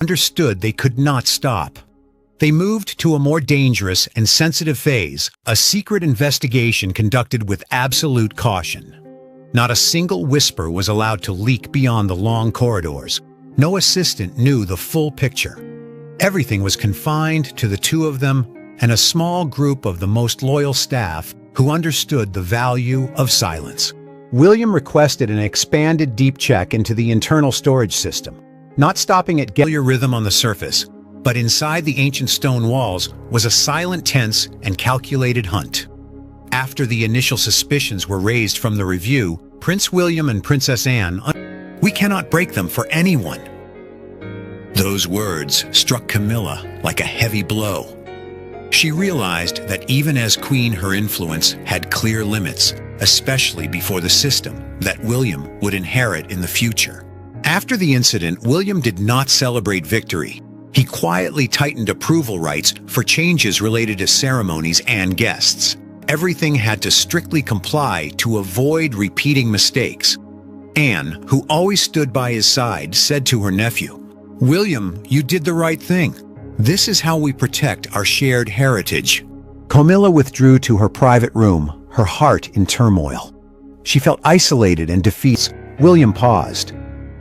understood they could not stop. They moved to a more dangerous and sensitive phase, a secret investigation conducted with absolute caution. Not a single whisper was allowed to leak beyond the long corridors. No assistant knew the full picture. Everything was confined to the two of them and a small group of the most loyal staff who understood the value of silence. William requested an expanded deep check into the internal storage system, not stopping at getting rhythm on the surface, but inside the ancient stone walls was a silent, tense, and calculated hunt. After the initial suspicions were raised from the review, Prince William and Princess Anne, "We cannot break them for anyone." Those words struck Camilla like a heavy blow. She realized that even as queen, her influence had clear limits, especially before the system that William would inherit in the future. After the incident, William did not celebrate victory. He quietly tightened approval rights for changes related to ceremonies and guests. Everything had to strictly comply to avoid repeating mistakes. Anne, who always stood by his side, said to her nephew, "William, you did the right thing. This is how we protect our shared heritage." Camilla withdrew to her private room, her heart in turmoil. She felt isolated and defeated. William paused.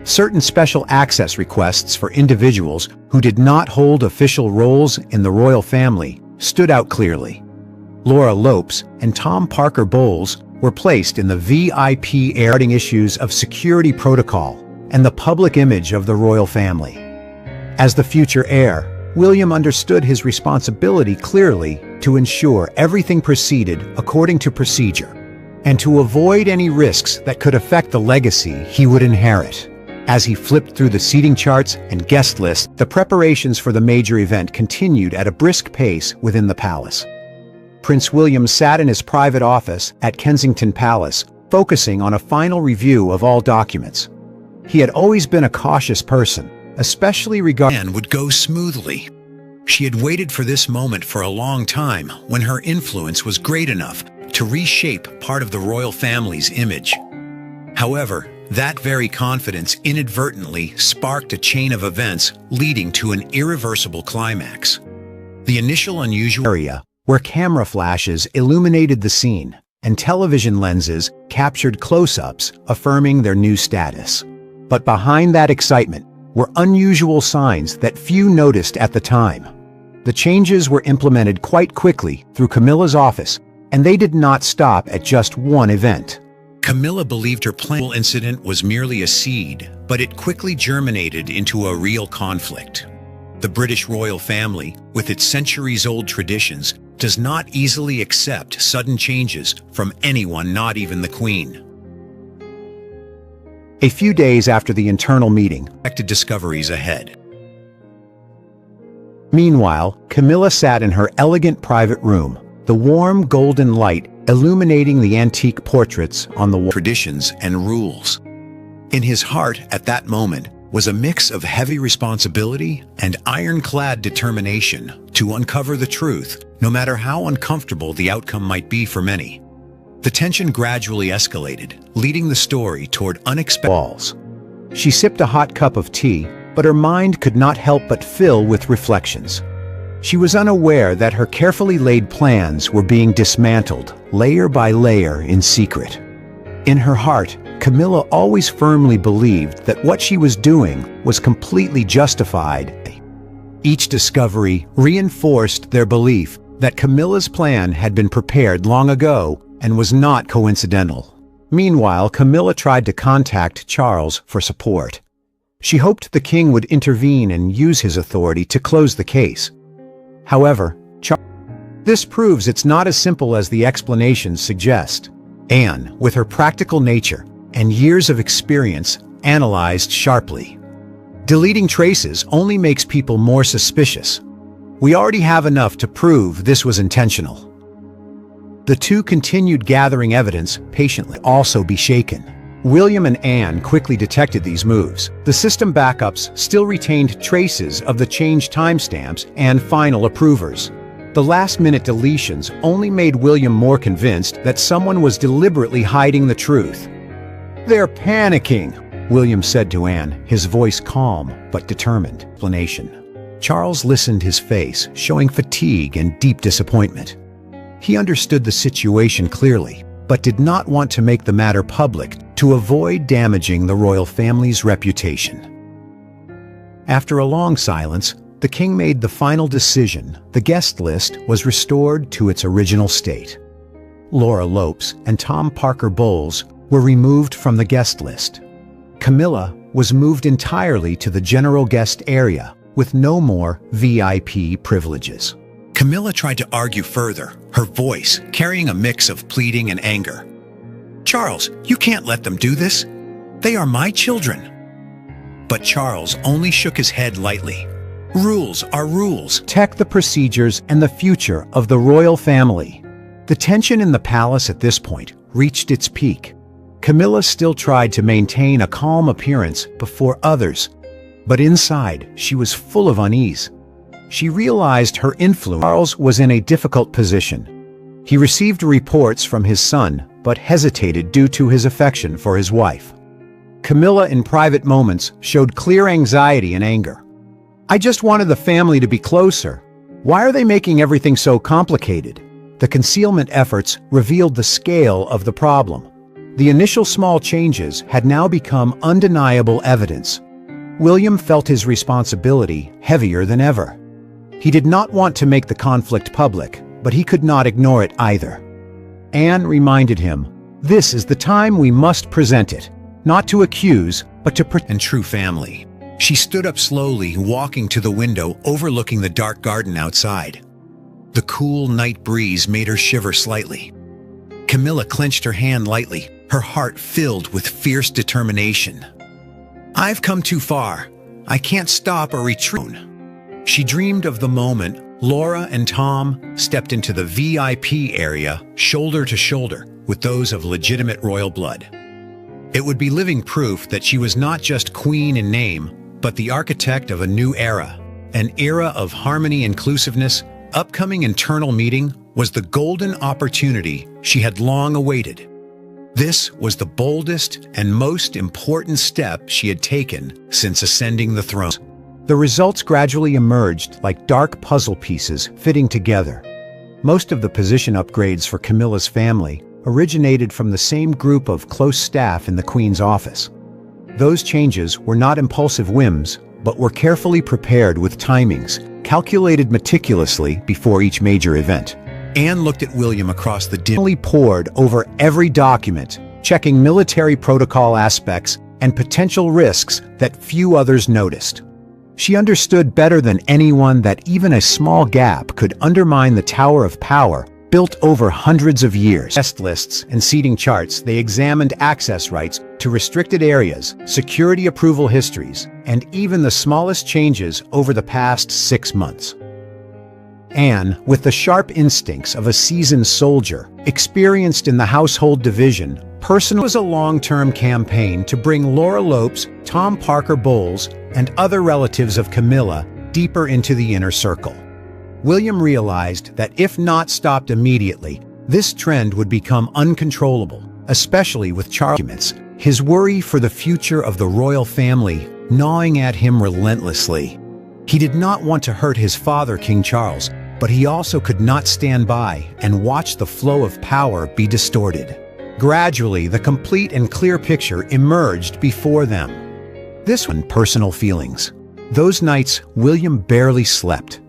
Certain special access requests for individuals who did not hold official roles in the royal family stood out clearly. Laura Lopes and Tom Parker Bowles were placed in the VIP area regarding issues of security protocol and the public image of the royal family. As the future heir, William understood his responsibility clearly to ensure everything proceeded according to procedure and to avoid any risks that could affect the legacy he would inherit. As he flipped through the seating charts and guest lists, the preparations for the major event continued at a brisk pace within the palace. Prince William sat in his private office at Kensington Palace, focusing on a final review of all documents. He had always been a cautious person, especially regarding Anne would go smoothly. She had waited for this moment for a long time when her influence was great enough to reshape part of the royal family's image. However, that very confidence inadvertently sparked a chain of events leading to an irreversible climax. The initial unusual area where camera flashes illuminated the scene and television lenses captured close-ups affirming their new status. But behind that excitement were unusual signs that few noticed at the time. The changes were implemented quite quickly through Camilla's office, and they did not stop at just one event. Camilla believed her planned incident was merely a seed, but it quickly germinated into a real conflict. The British royal family, with its centuries-old traditions, does not easily accept sudden changes from anyone, not even the Queen. A few days after the internal meeting, expected discoveries ahead. Meanwhile, Camilla sat in her elegant private room, the warm golden light illuminating the antique portraits on the wall. Traditions and rules. In his heart at that moment was a mix of heavy responsibility and ironclad determination to uncover the truth, no matter how uncomfortable the outcome might be for many. The tension gradually escalated, leading the story toward unexpected walls. She sipped a hot cup of tea, but her mind could not help but fill with reflections. She was unaware that her carefully laid plans were being dismantled, layer by layer, in secret. In her heart, Camilla always firmly believed that what she was doing was completely justified. Each discovery reinforced their belief that Camilla's plan had been prepared long ago and was not coincidental. Meanwhile, Camilla tried to contact Charles for support. She hoped the king would intervene and use his authority to close the case. However, this proves it's not as simple as the explanations suggest. Anne, with her practical nature and years of experience, analyzed sharply. Deleting traces only makes people more suspicious. We already have enough to prove this was intentional. The two continued gathering evidence patiently, also be shaken. William and Anne quickly detected these moves. The system backups still retained traces of the changed timestamps and final approvers. The last-minute deletions only made William more convinced that someone was deliberately hiding the truth. "They're panicking," William said to Anne, his voice calm but determined. Explanation. Charles listened, his face showing fatigue and deep disappointment. He understood the situation clearly, but did not want to make the matter public to avoid damaging the royal family's reputation. After a long silence, the king made the final decision. The guest list was restored to its original state. Laura Lopes and Tom Parker Bowles were removed from the guest list. Camilla was moved entirely to the general guest area with no more VIP privileges. Camilla tried to argue further, her voice carrying a mix of pleading and anger. "Charles, you can't let them do this. They are my children." But Charles only shook his head lightly. Rules are rules. Protect the procedures and the future of the royal family. The tension in the palace at this point reached its peak. Camilla still tried to maintain a calm appearance before others, but inside she was full of unease. She realized her influence. Charles was in a difficult position. He received reports from his son, but hesitated due to his affection for his wife. Camilla, in private moments, showed clear anxiety and anger. "I just wanted the family to be closer. Why are they making everything so complicated?" The concealment efforts revealed the scale of the problem. The initial small changes had now become undeniable evidence. William felt his responsibility heavier than ever. He did not want to make the conflict public, but he could not ignore it either. Anne reminded him, "This is the time we must present it, not to accuse, but to protect." And true family. She stood up slowly, walking to the window overlooking the dark garden outside. The cool night breeze made her shiver slightly. Camilla clenched her hand lightly, her heart filled with fierce determination. "I've come too far. I can't stop or retreat." She dreamed of the moment Laura and Tom stepped into the VIP area, shoulder to shoulder, with those of legitimate royal blood. It would be living proof that she was not just queen in name, but the architect of a new era, an era of harmony and inclusiveness. Upcoming internal meeting was the golden opportunity she had long awaited. This was the boldest and most important step she had taken since ascending the throne. The results gradually emerged like dark puzzle pieces fitting together. Most of the position upgrades for Camilla's family originated from the same group of close staff in the Queen's office. Those changes were not impulsive whims, but were carefully prepared with timings, calculated meticulously before each major event. Anne looked at William across the dimly pored over every document, checking military protocol aspects and potential risks that few others noticed. She understood better than anyone that even a small gap could undermine the tower of power built over hundreds of years. Guest lists and seating charts, they examined access rights to restricted areas, security approval histories, and even the smallest changes over the past 6 months. Anne, with the sharp instincts of a seasoned soldier, experienced in the household division, personally was a long-term campaign to bring Laura Lopes, Tom Parker Bowles, and other relatives of Camilla deeper into the inner circle. William realized that if not stopped immediately, this trend would become uncontrollable, especially with Charles. His worry for the future of the royal family gnawing at him relentlessly. He did not want to hurt his father, King Charles, but he also could not stand by and watch the flow of power be distorted. Gradually, the complete and clear picture emerged before them. This one, personal feelings. Those nights, William barely slept.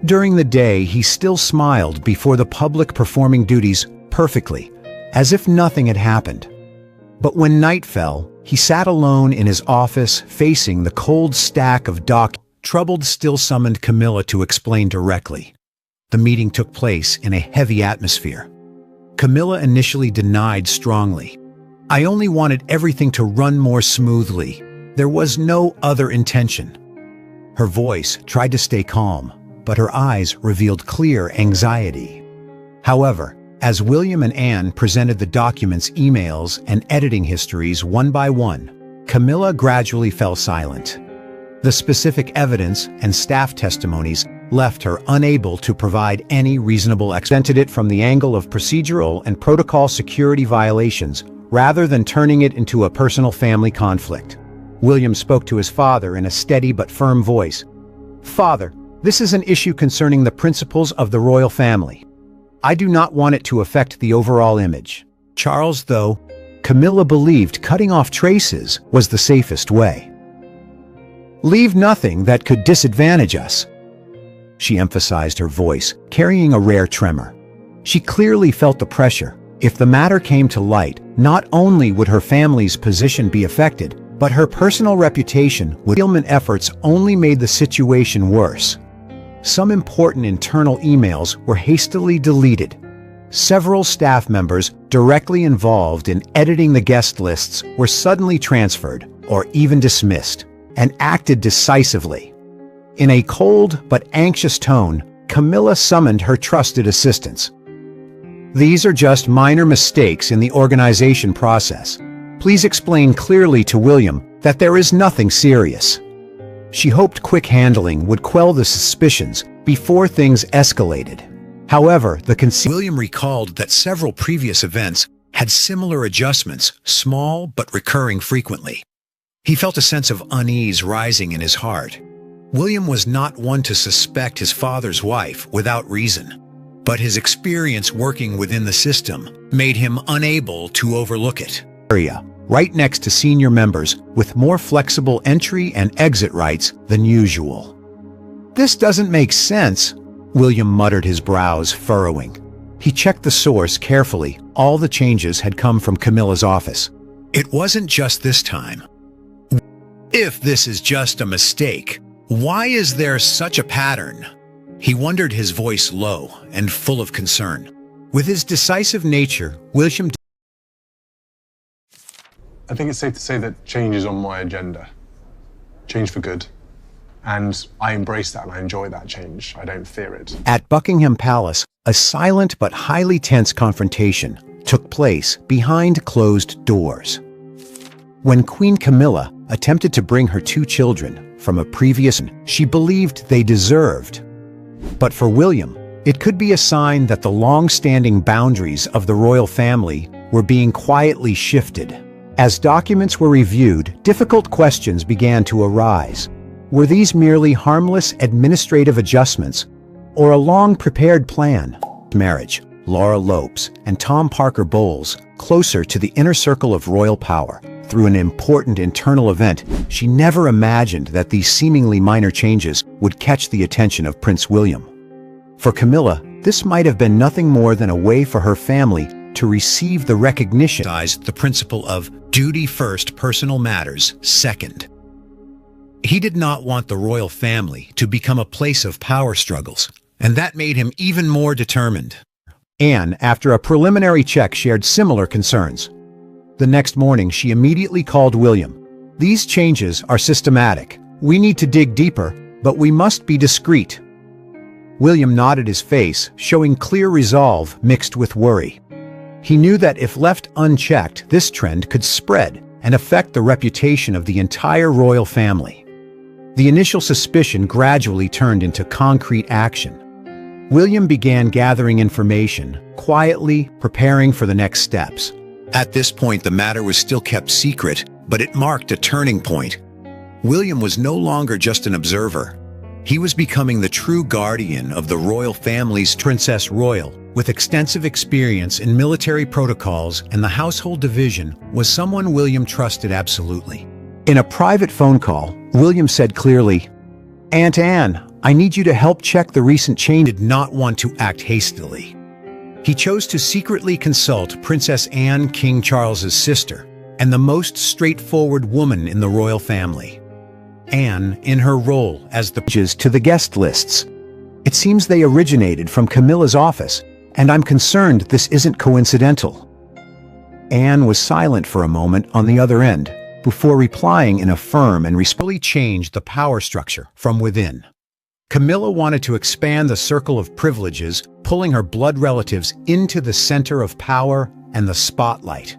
During the day, he still smiled before the public, performing duties perfectly, as if nothing had happened. But when night fell, he sat alone in his office, facing the cold stack of documents. Troubled still summoned Camilla to explain directly. The meeting took place in a heavy atmosphere. Camilla initially denied strongly. "I only wanted everything to run more smoothly. There was no other intention." Her voice tried to stay calm, but her eyes revealed clear anxiety. However, as William and Anne presented the documents, emails, and editing histories one by one, Camilla gradually fell silent. The specific evidence and staff testimonies left her unable to provide any reasonable explanation. Presented it from the angle of procedural and protocol security violations rather than turning it into a personal family conflict. William spoke to his father in a steady but firm voice. "Father, this is an issue concerning the principles of the royal family. I do not want it to affect the overall image." Charles, though, Camilla believed cutting off traces was the safest way. "Leave nothing that could disadvantage us," she emphasized, her voice carrying a rare tremor. She clearly felt the pressure. If the matter came to light, not only would her family's position be affected, but her personal reputation would. Concealment efforts only made the situation worse. Some important internal emails were hastily deleted. Several staff members directly involved in editing the guest lists were suddenly transferred or even dismissed, and acted decisively. In a cold but anxious tone, Camilla summoned her trusted assistants. "These are just minor mistakes in the organization process. Please explain clearly to William that there is nothing serious." She hoped quick handling would quell the suspicions before things escalated. However, William recalled that several previous events had similar adjustments, small but recurring frequently. He felt a sense of unease rising in his heart. William was not one to suspect his father's wife without reason, but his experience working within the system made him unable to overlook it. Right next to senior members with more flexible entry and exit rights than usual. "This doesn't make sense," William muttered, his brows furrowing. He checked the source carefully. All the changes had come from Camilla's office. It wasn't just this time. "If this is just a mistake, why is there such a pattern?" He wondered, his voice low and full of concern. With his decisive nature, William... I think it's safe to say that change is on my agenda. Change for good. And I embrace that and I enjoy that change. I don't fear it. At Buckingham Palace, a silent but highly tense confrontation took place behind closed doors. When Queen Camilla attempted to bring her two children from a previous she believed they deserved. But for William, it could be a sign that the long-standing boundaries of the royal family were being quietly shifted. As documents were reviewed, difficult questions began to arise. Were these merely harmless administrative adjustments, or a long-prepared plan? Marriage, Laura Lopes and Tom Parker Bowles, closer to the inner circle of royal power. Through an important internal event, she never imagined that these seemingly minor changes would catch the attention of Prince William. For Camilla, this might have been nothing more than a way for her family to receive the recognition. The principle of duty first, personal matters second. He did not want the royal family to become a place of power struggles, and that made him even more determined. Anne, after a preliminary check, shared similar concerns. The next morning, she immediately called William. "These changes are systematic. We need to dig deeper, but we must be discreet." William nodded, his face showing clear resolve mixed with worry. He knew that if left unchecked, this trend could spread and affect the reputation of the entire royal family. The initial suspicion gradually turned into concrete action. William began gathering information, quietly preparing for the next steps. At this point, the matter was still kept secret, but it marked a turning point. William was no longer just an observer. He was becoming the true guardian of the royal family's Princess Royal. With extensive experience in military protocols and the household division, was someone William trusted absolutely. In a private phone call, William said clearly, "Aunt Anne, I need you to help check the recent change." He did not want to act hastily. He chose to secretly consult Princess Anne, King Charles's sister, and the most straightforward woman in the royal family. Anne, in her role as the changes to the guest lists. "It seems they originated from Camilla's office, and I'm concerned this isn't coincidental." Anne was silent for a moment on the other end, before replying in a firm and respectfully changed the power structure from within. Camilla wanted to expand the circle of privileges, pulling her blood relatives into the center of power and the spotlight.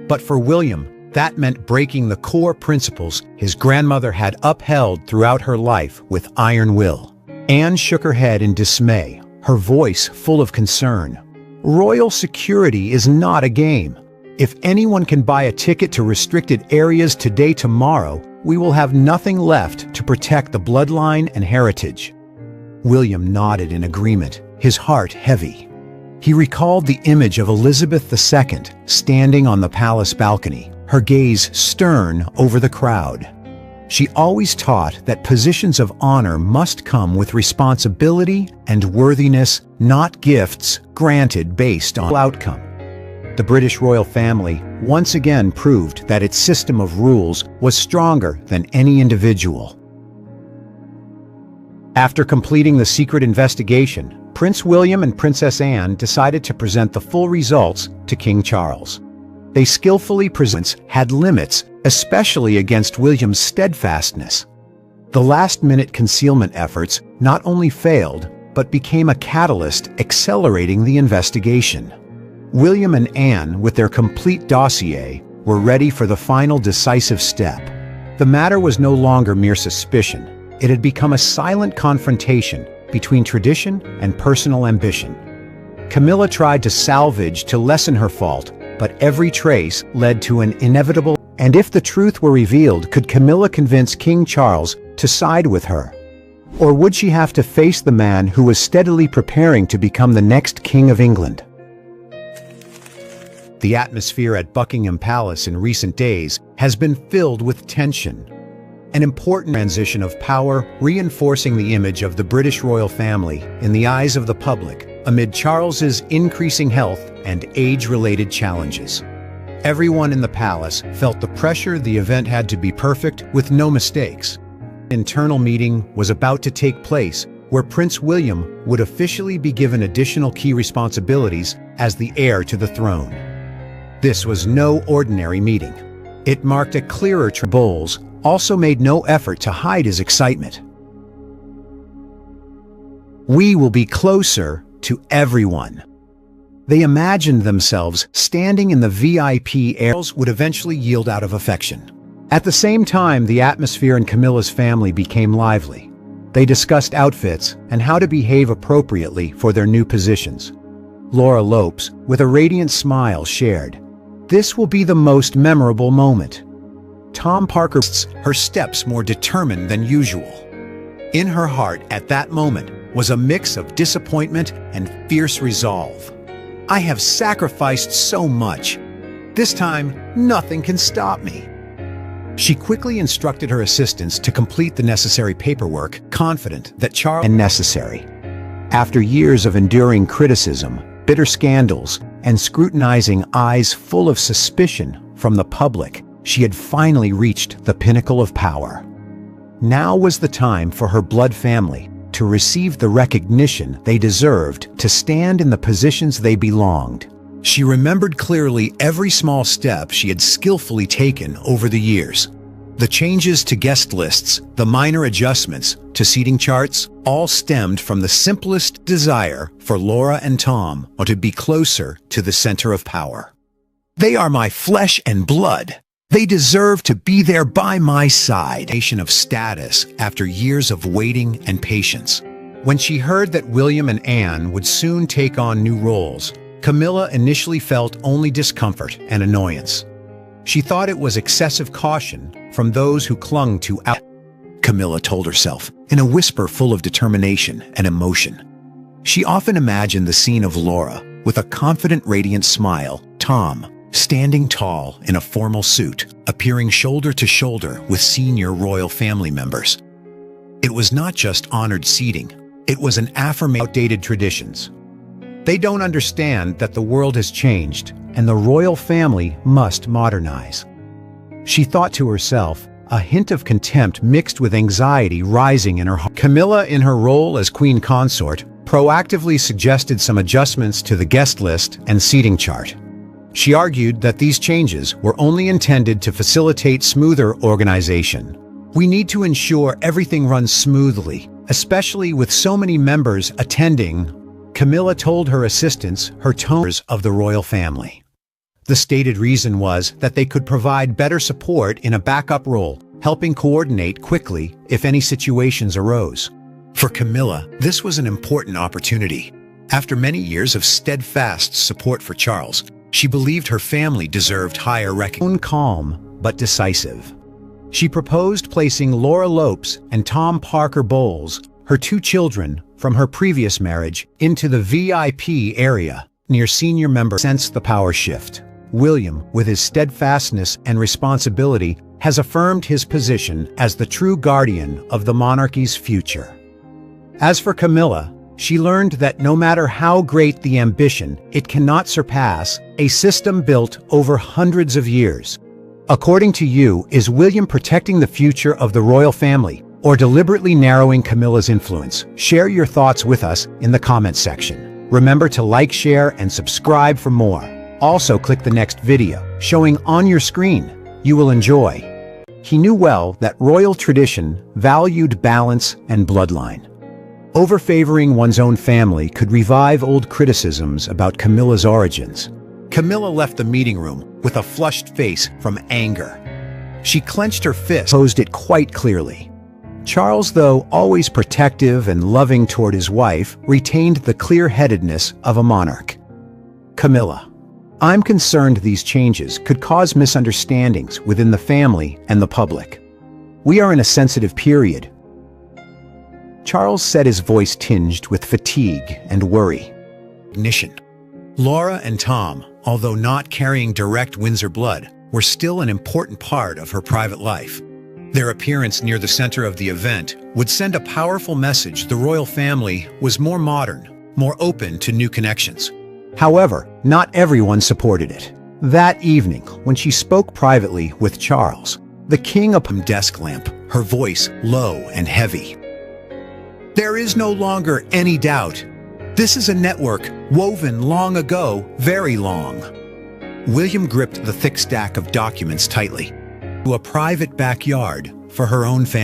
But for William, that meant breaking the core principles his grandmother had upheld throughout her life with iron will. Anne shook her head in dismay, her voice full of concern. "Royal security is not a game. If anyone can buy a ticket to restricted areas today, tomorrow, we will have nothing left to protect the bloodline and heritage." William nodded in agreement, his heart heavy. He recalled the image of Elizabeth II standing on the palace balcony, her gaze stern over the crowd. She always taught that positions of honor must come with responsibility and worthiness, not gifts granted based on outcome. The British royal family once again proved that its system of rules was stronger than any individual. After completing the secret investigation, Prince William and Princess Anne decided to present the full results to King Charles. They skillfully had limits, especially against William's steadfastness. The last-minute concealment efforts not only failed, but became a catalyst accelerating the investigation. William and Anne, with their complete dossier, were ready for the final decisive step. The matter was no longer mere suspicion. It had become a silent confrontation between tradition and personal ambition. Camilla tried to lessen her fault, but every trace led to an inevitable. And if the truth were revealed, could Camilla convince King Charles to side with her? Or would she have to face the man who was steadily preparing to become the next King of England? The atmosphere at Buckingham Palace in recent days has been filled with tension. An important transition of power, reinforcing the image of the British royal family in the eyes of the public amid Charles's increasing health and age-related challenges. Everyone in the palace felt the pressure the event had to be perfect with no mistakes. An internal meeting was about to take place where Prince William would officially be given additional key responsibilities as the heir to the throne. This was no ordinary meeting. It marked a clearer Bowles also made no effort to hide his excitement. "We will be closer to everyone." They imagined themselves standing in the VIP areas would eventually yield out of affection. At the same time, the atmosphere in Camilla's family became lively. They discussed outfits and how to behave appropriately for their new positions. Laura Lopes, with a radiant smile, shared, "This will be the most memorable moment." Tom Parker, her steps more determined than usual. In her heart at that moment was a mix of disappointment and fierce resolve. "I have sacrificed so much. This time, nothing can stop me." She quickly instructed her assistants to complete the necessary paperwork, confident that Charles was necessary. After years of enduring criticism, bitter scandals, and scrutinizing eyes full of suspicion from the public, she had finally reached the pinnacle of power. Now was the time for her blood family to receive the recognition they deserved, to stand in the positions they belonged. She remembered clearly every small step she had skillfully taken over the years. The changes to guest lists, the minor adjustments to seating charts, all stemmed from the simplest desire for Laura and Tom to be closer to the center of power. "They are my flesh and blood. They deserve to be there by my side." Of status after years of waiting and patience. When she heard that William and Anne would soon take on new roles, Camilla initially felt only discomfort and annoyance. She thought it was excessive caution from those who clung to Camilla told herself, in a whisper full of determination and emotion. She often imagined the scene of Laura, with a confident, radiant smile, Tom, standing tall in a formal suit, appearing shoulder to shoulder with senior royal family members. It was not just honored seating, it was an affirmation of outdated traditions. They don't understand that the world has changed and the royal family must modernize. She thought to herself, a hint of contempt mixed with anxiety rising in her heart. Camilla, in her role as queen consort, proactively suggested some adjustments to the guest list and seating chart. She argued that these changes were only intended to facilitate smoother organization. "We need to ensure everything runs smoothly, especially with so many members attending," Camilla told her assistants, her toners of the royal family. The stated reason was that they could provide better support in a backup role, helping coordinate quickly if any situations arose. For Camilla, this was an important opportunity. After many years of steadfast support for Charles, She believed her family deserved higher recognition. Calm, but decisive. She proposed placing Laura Lopes and Tom Parker Bowles, her two children from her previous marriage, into the VIP area near senior members. Sensed the power shift. William, with his steadfastness and responsibility, has affirmed his position as the true guardian of the monarchy's future. As for Camilla, she learned that no matter how great the ambition, it cannot surpass a system built over hundreds of years. According to you, is William protecting the future of the royal family or deliberately narrowing Camilla's influence? Share your thoughts with us in the comments section. Remember to like, share, and subscribe for more. Also, click the next video showing on your screen. You will enjoy. He knew well that royal tradition valued balance and bloodline. Overfavoring one's own family could revive old criticisms about Camilla's origins. Camilla left the meeting room with a flushed face from anger. She clenched her fist, posed it quite clearly. Charles, though always protective and loving toward his wife, retained the clear-headedness of a monarch. Camilla, I'm concerned these changes could cause misunderstandings within the family and the public. We are in a sensitive period. Charles said, his voice tinged with fatigue and worry. Laura and Tom, although not carrying direct Windsor blood, were still an important part of her private life. Their appearance near the center of the event would send a powerful message the royal family was more modern, more open to new connections. However, not everyone supported it. That evening, when she spoke privately with Charles, the king upon desk lamp, her voice low and heavy. There is no longer any doubt. This is a network woven long ago, very long. William gripped the thick stack of documents tightly. To a private backyard for her own family.